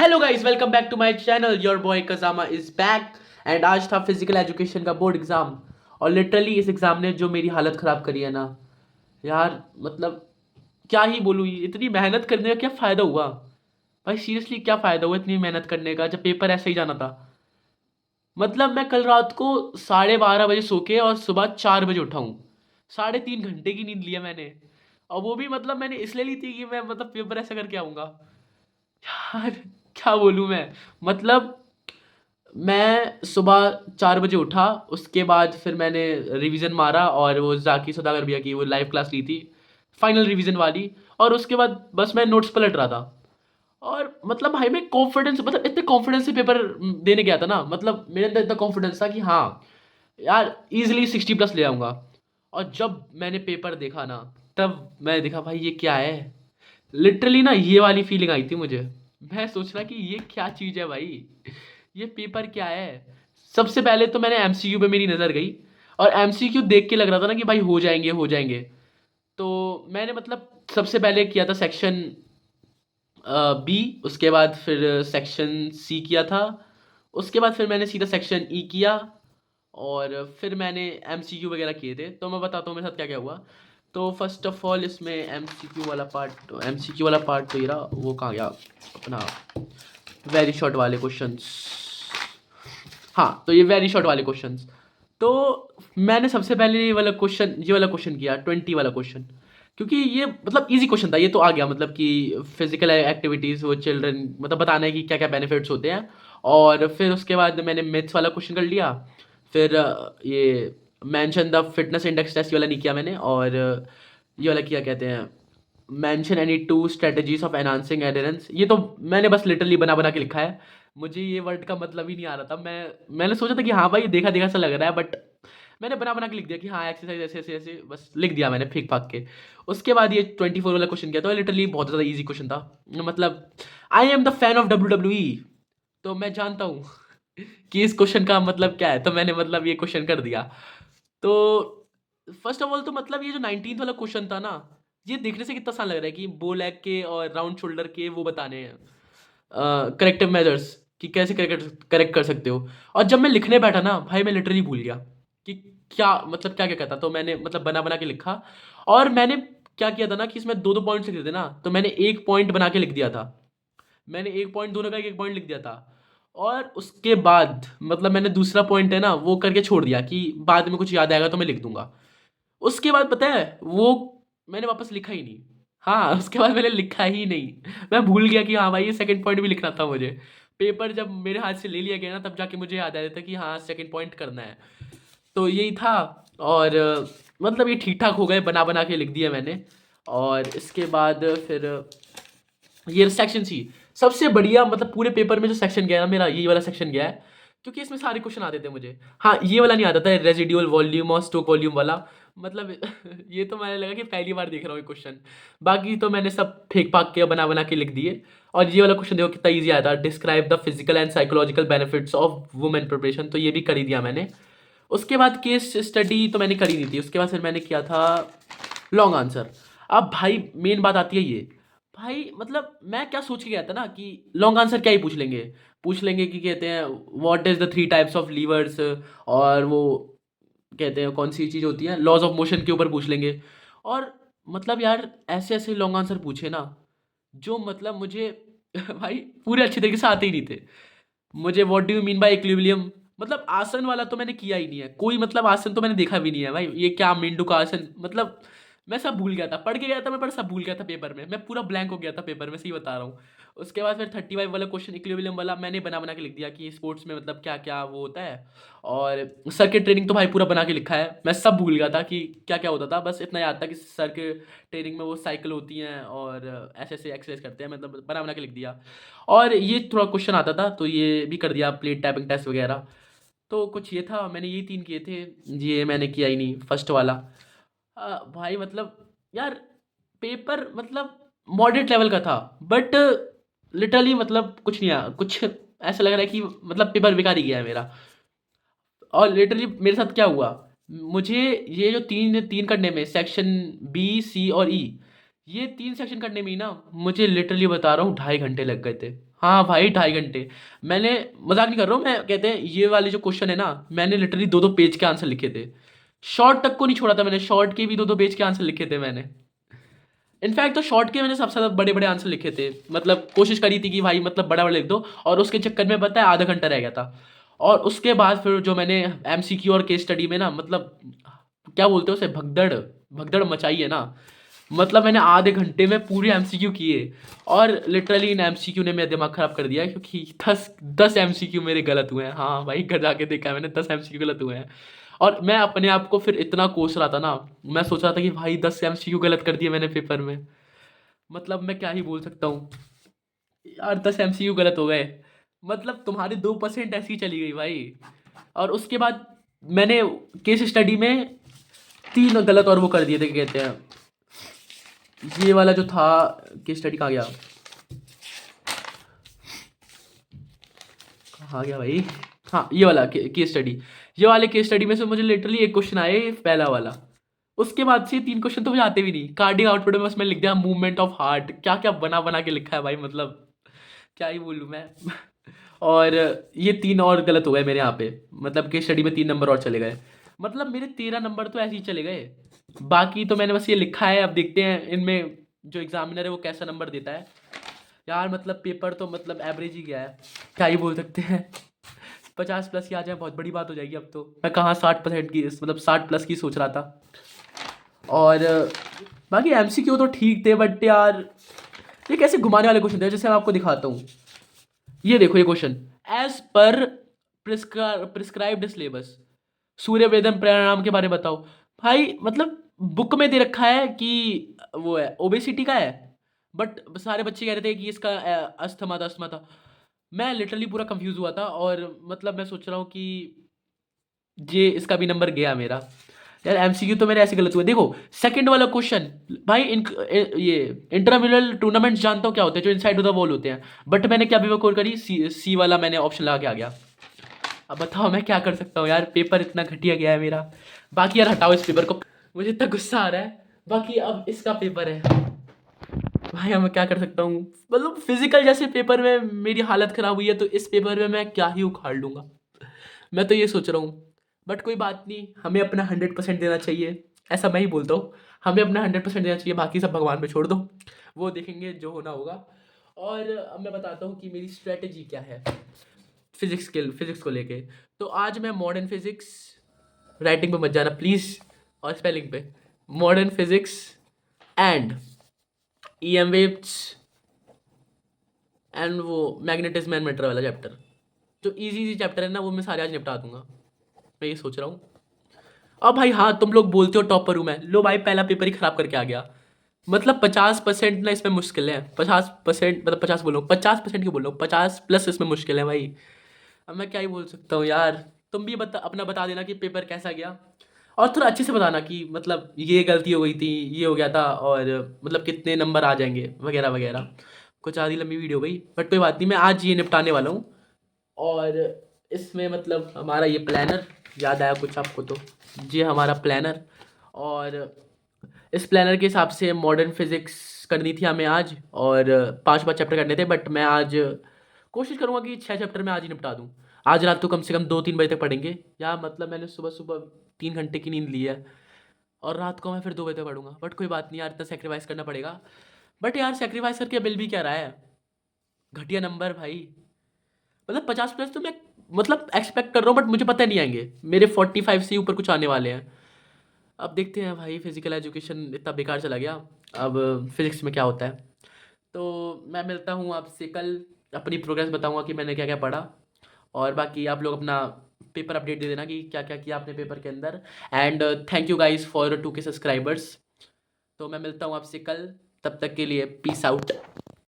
Hello guys, welcome back to my channel. Your boy कजामा is back. And आज था physical education का board exam. और literally इस एग्जाम ने जो मेरी हालत खराब करी है ना यार, मतलब क्या ही बोलूँ। इतनी मेहनत करने का क्या फ़ायदा हुआ भाई? सीरियसली क्या फ़ायदा हुआ इतनी मेहनत करने का जब पेपर ऐसे ही जाना था। मतलब मैं कल रात को 12:30 बजे सो के और सुबह 4 बजे उठा हूँ। 3.5 घंटे की नींद लिया मैंने। और वो भी मतलब मैंने इसलिए ली थी कि मैं मतलब पेपर ऐसा करके आऊँगा। यार क्या बोलूँ मैं। मतलब मैं सुबह 4 बजे उठा। उसके बाद फिर मैंने रिवीजन मारा और वो जाकी सौदागर भैया की वो लाइव क्लास ली थी, फाइनल रिवीजन वाली। और उसके बाद बस मैं नोट्स पलट रहा था। और मतलब भाई मैं कॉन्फिडेंस, मतलब इतने कॉन्फिडेंस से पेपर देने गया था ना। मतलब मेरे अंदर इतना कॉन्फिडेंस था कि हाँ यार इजीली 60+ ले आऊँगा। और जब मैंने पेपर देखा ना, तब मैं देखा भाई ये क्या है। लिटरली ना ये वाली फीलिंग आई थी मुझे। मैं सोच रहा कि ये क्या चीज़ है भाई, ये पेपर क्या है। सबसे पहले तो मैंने एमसीक्यू पे मेरी नज़र गई। और एमसीक्यू देख के लग रहा था ना कि भाई हो जाएंगे हो जाएंगे। तो मैंने मतलब सबसे पहले किया था सेक्शन बी। उसके बाद फिर सेक्शन सी किया था। उसके बाद फिर मैंने सीधा सेक्शन ई किया। और फिर मैंने एमसीक्यू वगैरह किए थे। तो मैं बताता हूँ मेरे साथ क्या क्या हुआ। तो फर्स्ट ऑफ ऑल इसमें एमसीक्यू वाला पार्ट तो ये रहा। वो कहाँ गया अपना वेरी शॉर्ट वाले क्वेश्चंस। हाँ, तो ये वेरी शॉर्ट वाले क्वेश्चंस। तो मैंने सबसे पहले ये वाला क्वेश्चन किया, 20 वाला क्वेश्चन। क्योंकि ये मतलब इजी क्वेश्चन था। ये तो आ गया मतलब कि फिजिकल एक्टिविटीज़ वो चिल्ड्रन मतलब बताना है कि क्या क्या बेनिफिट्स होते हैं। और फिर उसके बाद मैंने मैथ्स वाला क्वेश्चन कर लिया। फिर ये mention the fitness index test वाला नहीं किया मैंने। और ये वाला किया कहते हैं mention any two strategies of enhancing adherence. ये तो मैंने बस लिटरली बना बना के लिखा है। मुझे ये वर्ड का मतलब ही नहीं आ रहा था। मैंने सोचा था कि हाँ भाई देखा देखा सा लग रहा है, बट मैंने बना बना के लिख दिया कि हाँ एक्सरसाइज ऐसे ऐसे ऐसे बस लिख दिया मैंने फेंक फाक के। उसके बाद ये 24 वाला क्वेश्चन किया था। लिटरली बहुत ज़्यादा ईजी क्वेश्चन था। मतलब I am the fan of WWE। तो मैं जानता हूँ कि इस क्वेश्चन का मतलब क्या है। तो मैंने मतलब ये क्वेश्चन कर दिया। तो फर्स्ट ऑफ ऑल तो मतलब ये जो 19th वाला क्वेश्चन था ना, ये देखने से कितना आसान लग रहा है कि बो लेग के और राउंड शोल्डर के वो बताने हैं करेक्टिव मेजर्स कि कैसे करेक्ट करेक्ट कर सकते हो। और जब मैं लिखने बैठा ना भाई, मैं लिटरली भूल गया कि क्या मतलब क्या क्या कहता। तो मैंने मतलब बना बना के लिखा। और मैंने क्या किया था ना कि इसमें दो दो पॉइंट्स लिख थे ना, तो मैंने एक पॉइंट बना के लिख दिया था। मैंने एक पॉइंट दोनों का एक एक पॉइंट लिख दिया था। और उसके बाद मतलब मैंने दूसरा पॉइंट है ना वो करके छोड़ दिया कि बाद में कुछ याद आएगा तो मैं लिख दूंगा। उसके बाद पता है वो मैंने वापस लिखा ही नहीं। हाँ, उसके बाद मैंने लिखा ही नहीं। मैं भूल गया कि हाँ भाई ये सेकंड पॉइंट भी लिखना था मुझे। पेपर जब मेरे हाथ से ले लिया गया ना, तब जाके मुझे याद आया था कि हाँ सेकंड पॉइंट करना है। तो यही था। और मतलब ये ठीक ठाक हो गए, बना बना के लिख दिया मैंने। और इसके बाद फिर ये सेक्शन सी सबसे बढ़िया। मतलब पूरे पेपर में जो सेक्शन गया ना मेरा, ये वाला सेक्शन गया है। क्योंकि इसमें सारे क्वेश्चन आते थे मुझे। हाँ, ये वाला नहीं आता था, रेजिडुअल वॉल्यूम और स्टोक वॉल्यूम वाला। मतलब ये तो मैंने लगा कि पहली बार देख रहा हूँ ये क्वेश्चन। बाकी तो मैंने सब फेंक फाक के बना बना के लिख दिए। और ये वाला क्वेश्चन देखो कितना ईजी आया था, describe the physical and psychological benefits of women preparation. तो ये भी कर ही दिया मैंने। उसके बाद केस स्टडी तो मैंने करी नहीं थी। उसके बाद फिर मैंने किया था लॉन्ग आंसर। अब भाई मेन बात आती है ये। भाई मतलब मैं क्या सोच के गया था ना कि लॉन्ग आंसर क्या ही पूछ लेंगे कि कहते हैं what is the 3 types of levers. और वो कहते हैं कौन सी चीज़ होती है, लॉज ऑफ मोशन के ऊपर पूछ लेंगे। और मतलब यार ऐसे ऐसे लॉन्ग आंसर पूछे ना जो मतलब मुझे भाई पूरे अच्छे तरीके से आते ही नहीं थे। मुझे what do you mean by equilibrium, मतलब आसन वाला तो मैंने किया ही नहीं है कोई। मतलब आसन तो मैंने देखा भी नहीं है भाई। ये क्या मेंढक का आसन, मतलब मैं सब भूल गया था। पढ़ के गया था मैं, पर सब भूल गया था पेपर में। मैं पूरा ब्लैंक हो गया था पेपर में, सही बता रहा हूँ। उसके बाद फिर 35 वाला क्वेश्चन इक्विलिब्रियम वाला मैंने बना बना के लिख दिया कि स्पोर्ट्स में मतलब क्या क्या वो होता है। और सर के ट्रेनिंग तो भाई पूरा बना के लिखा है। मैं सब भूल गया था कि क्या क्या होता था। बस इतना याद था कि सर के ट्रेनिंग में वो साइकिल होती हैं और ऐसे ऐसे एक्सरसाइज करते हैं, मतलब बना बना के लिख दिया। और ये थोड़ा क्वेश्चन आता था तो ये भी कर दिया, प्लेट टैपिंग टेस्ट वगैरह। तो कुछ ये था, मैंने यही 3 किए थे। ये मैंने किया ही नहीं फर्स्ट वाला। भाई मतलब यार पेपर मतलब मॉडरेट लेवल का था, बट लिटरली मतलब कुछ नहीं आया कुछ। ऐसा लग रहा है कि मतलब पेपर बेकार ही गया है मेरा। और लिटरली मेरे साथ क्या हुआ, मुझे ये जो तीन तीन करने में सेक्शन बी सी और ई, ये 3 सेक्शन करने में ही ना मुझे लिटरली बता रहा हूँ 2.5 घंटे लग गए थे। हाँ भाई 2.5 घंटे। मैंने मजाक नहीं कर रहा हूँ, मैं कहते हैं ये वाले जो क्वेश्चन है ना, मैंने लिटरली 2-2 पेज के आंसर लिखे थे। शॉर्ट तक को नहीं छोड़ा था मैंने, शॉर्ट के भी 2-2 पेज के आंसर लिखे थे मैंने। इनफैक्ट तो शॉर्ट के मैंने सबसे ज़्यादा बड़े बड़े आंसर लिखे थे, मतलब कोशिश करी थी कि भाई मतलब बड़ा बड़ा लिख दो, और उसके चक्कर में पता है आधा घंटा रह गया था। और उसके बाद फिर जो मैंने एमसीक्यू और केस स्टडी में ना, मतलब क्या बोलते हैं उसे, भगदड़ भगदड़ मचाई है ना। मतलब मैंने आधे घंटे में पूरे एमसीक्यू किए, और लिटरली इन एमसीक्यू ने मेरा दिमाग खराब कर दिया है, क्योंकि 10 एमसीक्यू मेरे गलत हुए हैं। हाँ भाई घर जाके देखा है मैंने, 10 एमसीक्यू गलत हुए हैं। और मैं अपने आप को फिर इतना कोस रहा था ना, मैं सोच रहा था कि भाई 10 एमसीक्यू गलत कर दिए मैंने पेपर में। मतलब मैं क्या ही बोल सकता हूँ यार, 10 एमसीक्यू गलत हो गए। मतलब तुम्हारी 2% ऐसी चली गई भाई। और उसके बाद मैंने केस स्टडी में 3 गलत और वो कर दिए थे, क्या कहते हैं, ये वाला जो था, केस स्टडी कहाँ गया, कहाँ गया भाई, हाँ ये वाला केस स्टडी। ये वाले केस स्टडी में से मुझे लिटरली एक क्वेश्चन आए, पहला वाला। उसके बाद से 3 क्वेश्चन तो मुझे आते भी नहीं। कार्डिक आउटपुट में बस मैं लिख दिया मूवमेंट ऑफ हार्ट, क्या क्या बना बना के लिखा है भाई, मतलब क्या ही बोलूँ मैं। और ये 3 और गलत हो गए मेरे यहाँ पे, मतलब केस स्टडी में 3 नंबर और चले गए। मतलब मेरे 13 नंबर तो ऐसे ही चले गए। बाकी तो मैंने बस ये लिखा है, अब देखते हैं इनमें जो एग्जामिनर है वो कैसा नंबर देता है। यार मतलब पेपर तो मतलब एवरेज ही गया है, क्या ही बोल सकते हैं। 50+ की आ जाए बहुत बड़ी बात हो जाएगी। अब तो मैं कहाँ 60% की, मतलब 60+ की सोच रहा था। और बाकी एमसीक्यू तो ठीक थे, बट यार ये कैसे घुमाने वाले क्वेश्चन थे, जैसे मैं आपको दिखाता हूँ। ये देखो ये question, as per prescribed syllabus सूर्य वेदम प्राणायाम के बारे में बताओ। भाई मतलब बुक में दे रखा है कि वो है ओबेसिटी का है, बट सारे बच्चे कह रहे थे कि इसका अस्थमा था, अस्थमा था। मैं लिटरली पूरा कंफ्यूज हुआ था, और मतलब मैं सोच रहा हूँ कि ये इसका भी नंबर गया मेरा। यार एमसीक्यू तो मेरे ऐसे गलत हुए। देखो सेकंड वाला क्वेश्चन, भाई ये इंटरमिनल टूर्नामेंट्स जानता हूँ क्या होते हैं, जो इनसाइड ऑफ द बॉल होते हैं, बट मैंने क्या बेवकूफ़ी करी, सी वाला मैंने ऑप्शन लगा के आ गया। अब बताओ मैं क्या कर सकता हूँ यार, पेपर इतना घटिया गया है मेरा। बाकी यार हटाओ इस पेपर को, मुझे इतना गुस्सा आ रहा है। बाकी अब इसका पेपर है भाई, अब मैं क्या कर सकता हूँ। मतलब फिजिकल जैसे पेपर में मेरी हालत खराब हुई है, तो इस पेपर में मैं क्या ही उखाड़ लूंगा। मैं तो ये सोच रहा हूँ। बट कोई बात नहीं, हमें अपना 100% देना चाहिए, ऐसा मैं ही बोलता हूँ। हमें अपना 100% देना चाहिए, बाकी सब भगवान पे छोड़ दो, वो देखेंगे जो होना होगा। और अब मैं बताता हूँ कि मेरी स्ट्रेटेजी क्या है फिजिक्स को लेके। तो आज मैं मॉडर्न फिजिक्स, राइटिंग पे मत जाना प्लीज़, और स्पेलिंग पे, modern physics and EM waves and वो मैग्नेटिज्म एंड मैटर वाला चैप्टर, जो इजी इजी चैप्टर है ना, वो मैं सारे आज निपटा दूंगा। मैं ये सोच रहा हूँ। अब भाई हाँ, तुम लोग बोलते हो टॉपर हूँ मैं, लो भाई पहला पेपर ही खराब करके आ गया। मतलब 50% ना इसमें मुश्किल है, 50%, मतलब 50 बोल रहा हूँ, 50% क्यों बोल रहा हूँ, 50+ इसमें मुश्किल है भाई। अब मैं क्या ही बोल सकता हूँ यार। तुम भी अपना बता देना कि पेपर कैसा गया, और थोड़ा अच्छे से बताना कि मतलब ये गलती हो गई थी, ये हो गया था, और मतलब कितने नंबर आ जाएंगे वगैरह वगैरह। कुछ आधी लंबी वीडियो हो गई, बट कोई बात नहीं, मैं आज ये निपटाने वाला हूँ। और इसमें मतलब हमारा ये प्लानर, याद आया कुछ आपको तो, ये हमारा प्लानर। और इस प्लानर के हिसाब से मॉडर्न फिजिक्स करनी थी हमें आज, और 5 चैप्टर करने थे, बट मैं आज कोशिश करूँगा कि 6 चैप्टर मैं आज ही निपटा दूँ। आज रात को कम से कम 2-3 बजे तक पढ़ेंगे, या मतलब मैंने सुबह सुबह 3 घंटे की नींद ली है, और रात को मैं फिर 2 बजे तक पढ़ूंगा। बट कोई बात नहीं यार, इतना सेक्रीफाइस करना पड़ेगा। बट यार सेक्रीफाइस करके बिल भी क्या रहा है, घटिया नंबर भाई। मतलब 50+ तो मैं मतलब एक्सपेक्ट कर रहा हूँ, बट मुझे पता नहीं आएंगे मेरे 45 से ऊपर कुछ आने वाले हैं। अब देखते हैं भाई, फिजिकल एजुकेशन इतना बेकार चला गया, अब फिजिक्स में क्या होता है। तो मैं मिलता हूँ आपसे कल, अपनी प्रोग्रेस बताऊँगा कि मैंने क्या क्या पढ़ा। और बाकी आप लोग अपना पेपर अपडेट दे देना कि क्या क्या किया आपने पेपर के अंदर। And thank you guys for 2K subscribers. तो मैं मिलता हूँ आपसे कल, तब तक के लिए पीस आउट।